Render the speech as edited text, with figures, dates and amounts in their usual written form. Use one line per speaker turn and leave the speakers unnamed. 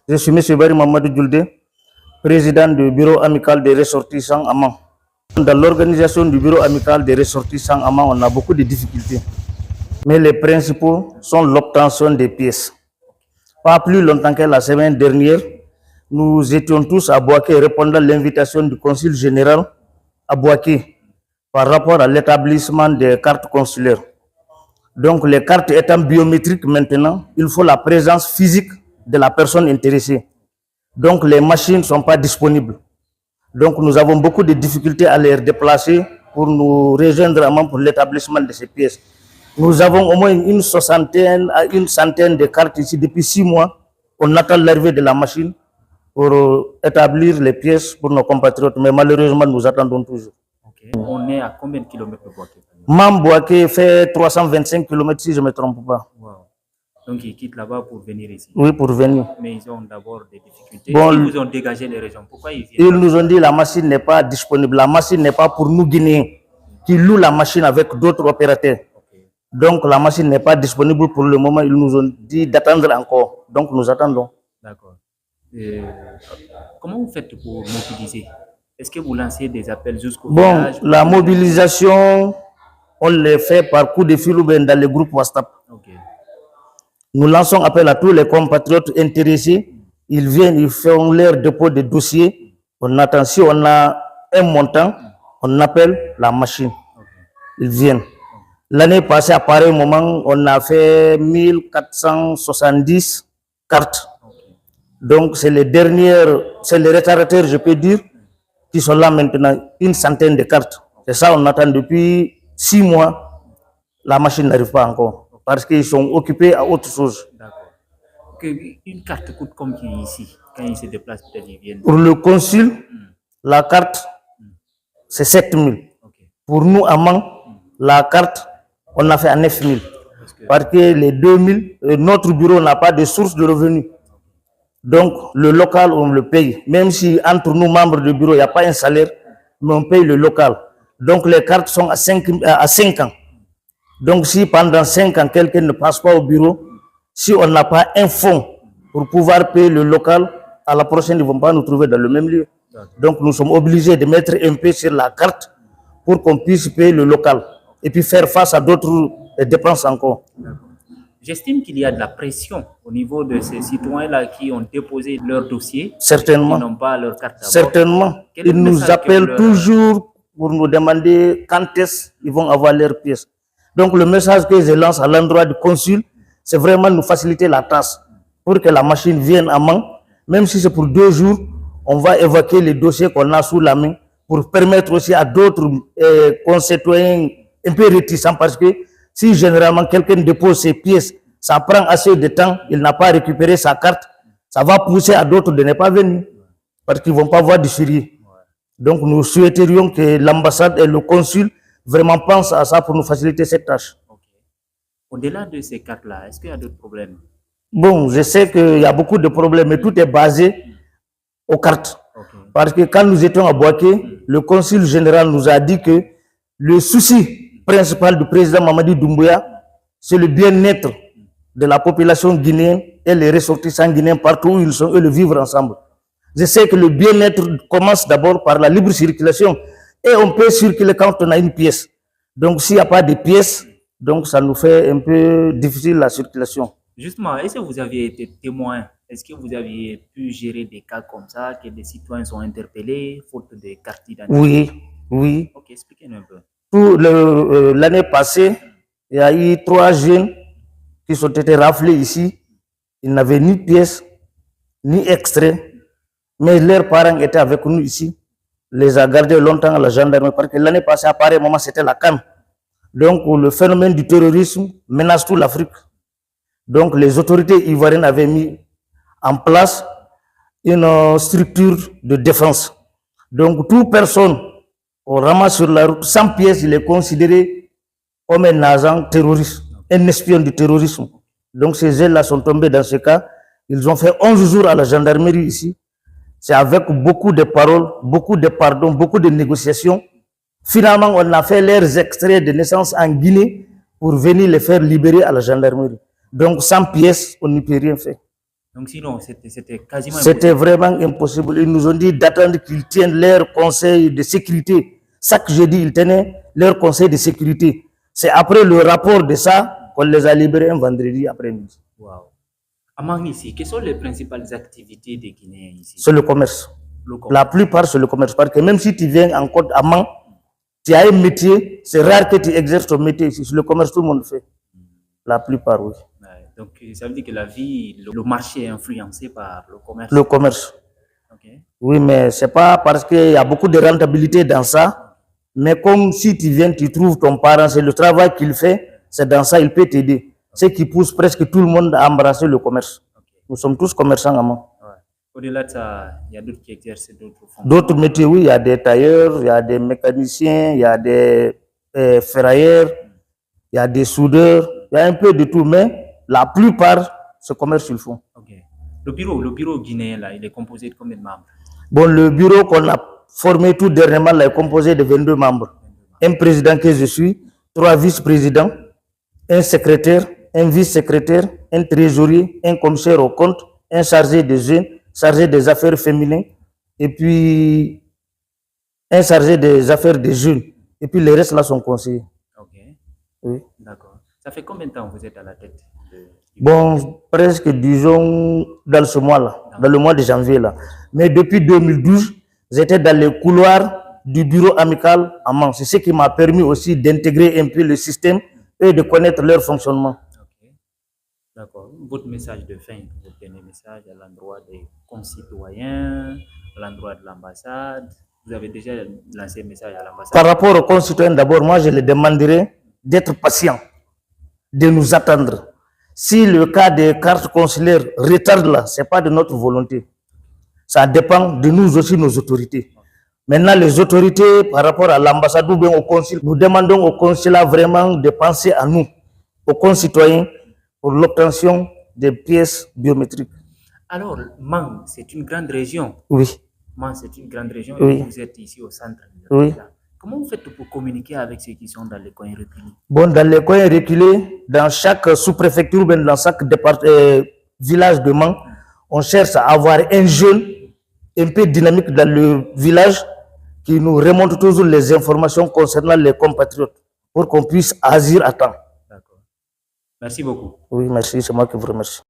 Je suis M. Bari Mamadou Djoulde, président du bureau amical des ressortissants Amman. Dans l'organisation du bureau amical des ressortissants Amman, on a beaucoup de difficultés. Mais les principaux sont l'obtention des pièces. Pas plus longtemps que la semaine dernière, nous étions tous à Bouaké répondant à l'invitation du consul général à Bouaké par rapport à l'établissement des cartes consulaires. Donc les cartes étant biométriques maintenant, il faut la présence physique de la personne intéressée. Donc les machines ne sont pas disponibles. Donc nous avons beaucoup de difficultés à les déplacer pour nous rejoindre pour l'établissement de ces pièces. Nous avons au moins une soixantaine à une centaine de cartes ici depuis 6 mois. On attend l'arrivée de la machine pour établir les pièces pour nos compatriotes. Mais malheureusement, nous attendons toujours.
Okay. On est à combien de kilomètres de Bouaké?
Bouaké fait 325 km si je ne me trompe pas.
Wow. Donc ils quittent là-bas pour venir ici?
Oui, pour venir.
Mais ils ont d'abord des difficultés.
Bon,
ils vous ont dégagé les régions. Pourquoi ils viennent?
Ils nous ont dit que la machine n'est pas disponible. La machine n'est pas pour nous Guinéens qui louent la machine avec d'autres opérateurs. Okay. Donc la machine n'est pas disponible pour le moment. Ils nous ont dit d'attendre encore. Donc nous attendons.
D'accord. Comment vous faites pour mobiliser? Est-ce que vous lancez des appels jusqu'au village?
La mobilisation, on les fait par coup de fil ou bien dans les groupes WhatsApp. Okay. Nous lançons appel à tous les compatriotes intéressés. Ils viennent, ils font leur dépôt de dossier. On attend, si on a un montant, on appelle la machine. Okay. Ils viennent. L'année passée, à pareil moment, on a fait 1470 cartes. Okay. Donc, c'est les dernières, c'est les retardataires, je peux dire, qui sont là maintenant, une centaine de cartes. C'est ça, on attend depuis 6 mois. La machine n'arrive pas encore. Parce qu'ils sont occupés à autre chose.
D'accord. Une carte coûte combien ici? Quand ils se déplacent, peut-être ils viennent.
Pour le consul, la carte, c'est 7 000. Okay. Pour nous, à Man, la carte, on a fait à 9 000. Parce que les 2 000, notre bureau n'a pas de source de revenus. Donc, le local, on le paye. Même si entre nous, membres du bureau, il n'y a pas un salaire, mais on paye le local. Donc, les cartes sont à 5 ans. Donc, si pendant 5 ans, quelqu'un ne passe pas au bureau, si on n'a pas un fonds pour pouvoir payer le local, à la prochaine, ils ne vont pas nous trouver dans le même lieu. Donc, nous sommes obligés de mettre un peu sur la carte pour qu'on puisse payer le local et puis faire face à d'autres dépenses encore.
J'estime qu'il y a de la pression au niveau de ces citoyens-là qui ont déposé leur dossier.
Certainement.
Qui n'ont pas leur carte.
Certainement. Ils nous appellent toujours pour nous demander quand est-ce qu'ils vont avoir leurs pièces. Donc, le message que je lance à l'endroit du consul, c'est vraiment nous faciliter la tâche pour que la machine vienne à main. Même si c'est pour 2 jours, on va évacuer les dossiers qu'on a sous la main pour permettre aussi à d'autres concitoyens un peu réticents parce que si généralement quelqu'un dépose ses pièces, ça prend assez de temps, il n'a pas récupéré sa carte, ça va pousser à d'autres de ne pas venir parce qu'ils ne vont pas voir du férié. Donc nous souhaiterions que l'ambassade et le consul vraiment pensent à ça pour nous faciliter cette tâche.
Okay. Au-delà de ces cartes-là, est-ce qu'il y a d'autres problèmes?
Bon, je sais qu'il y a beaucoup de problèmes, mais tout est basé aux cartes. Okay. Parce que quand nous étions à Bouaké, le consul général nous a dit que le souci principal du président Mamadi Doumbouya, c'est le bien-être de la population guinéenne et les ressortissants guinéens partout où ils sont, eux, le vivre ensemble. Je sais que le bien-être commence d'abord par la libre circulation et on peut circuler quand on a une pièce. Donc s'il n'y a pas de pièces, donc ça nous fait un peu difficile la circulation.
Justement, est-ce que vous aviez été témoin? Est-ce que vous aviez pu gérer des cas comme ça, que des citoyens sont interpellés, faute de carte d'identité?
Oui, oui.
Ok, expliquez-nous un peu.
L'année passée, il y a eu 3 jeunes qui sont été raflés ici. Ils n'avaient ni pièces, ni extrait, mais leurs parents étaient avec nous ici. Les a gardés longtemps à la gendarmerie parce que l'année passée, à pareil moment, c'était la CAN. Donc, le phénomène du terrorisme menace toute l'Afrique. Donc, les autorités ivoiriennes avaient mis en place une structure de défense. Donc, toute personne on ramasse sur la route, sans pièces, il est considéré comme un agent terroriste, un espion du terrorisme. Donc ces jeunes-là sont tombés dans ce cas. Ils ont fait 11 jours à la gendarmerie ici. C'est avec beaucoup de paroles, beaucoup de pardons, beaucoup de négociations. Finalement, on a fait leurs extraits de naissance en Guinée pour venir les faire libérer à la gendarmerie. Donc sans pièces, on n'y peut rien faire.
Donc sinon, c'était quasiment
C'était
impossible.
vraiment impossible. Ils nous ont dit d'attendre qu'ils tiennent leur conseil de sécurité. Chaque jeudi, ils tenaient leur conseil de sécurité. C'est après le rapport de ça qu'on les a libérés un vendredi après-midi.
Wow. Amang ici, quelles sont les principales activités des Guinéens ici?
C'est le commerce.
Le commerce.
La plupart, c'est le commerce. Parce que même si tu viens en Côte Amman, tu as un métier, c'est rare que tu exerces ton métier ici. C'est le commerce, tout le monde fait. La plupart, oui.
Ouais, donc ça veut dire que la vie, le marché est influencé par le commerce.
Le commerce.
Ok.
Oui, mais c'est pas parce qu'il y a beaucoup de rentabilité dans ça, mais comme si tu viens, tu trouves ton parent, c'est le travail qu'il fait, c'est dans ça, il peut t'aider. Ce qui pousse presque tout le monde à embrasser le commerce. Nous sommes tous commerçants à main.
Ouais. Au-delà de ça, il y a d'autres qui exercent d'autres fonctions.
D'autres métiers, oui, il y a des tailleurs, il y a des mécaniciens, il y a des ferrailleurs, il y a des soudeurs, il y a un peu de tout, mais la plupart, ce commerce, ils font.
Ok. Le bureau guinéen, là, il est composé de combien de membres?
Bon, le bureau qu'on a formé tout dernièrement là, est composé de 22 membres. Un président que je suis, 3 vice-présidents, un secrétaire, un vice-secrétaire, un trésorier, un commissaire au compte, un chargé des jeunes, chargé des affaires féminines, et puis un chargé des affaires des jeunes. Et puis les restes là sont conseillers.
Ok.
Oui.
D'accord. Ça fait combien de temps que vous êtes à la tête de...
Bon, presque, disons, dans ce mois-là, dans le mois de janvier là. Mais depuis 2012, j'étais dans les couloirs du bureau amical à Mans. C'est ce qui m'a permis aussi d'intégrer un peu le système et de connaître leur fonctionnement.
Ok. D'accord. Votre message de fin, votre dernier message à l'endroit des concitoyens, à l'endroit de l'ambassade. Vous avez déjà lancé un message à l'ambassade?
Par rapport aux concitoyens, d'abord, moi, je les demanderai d'être patients, de nous attendre. Si le cas des cartes consulaires retarde là, ce n'est pas de notre volonté. Ça dépend de nous aussi, nos autorités. Maintenant, les autorités, par rapport à l'ambassade ou bien au consul, nous demandons au consulat vraiment de penser à nous, aux concitoyens, pour l'obtention des pièces biométriques.
Alors, Mang, c'est une grande région.
Oui.
Mang, c'est une grande région
Oui.
et vous êtes ici au centre.
Oui.
Comment vous faites pour communiquer avec ceux qui sont dans les coins reculés?
Bon, dans les coins reculés, dans chaque sous-préfecture, dans chaque village de Mans, on cherche à avoir un jeune un peu dynamique dans le village qui nous remonte toujours les informations concernant les compatriotes pour qu'on puisse agir à temps.
D'accord. Merci beaucoup.
Oui, merci, c'est moi qui vous remercie.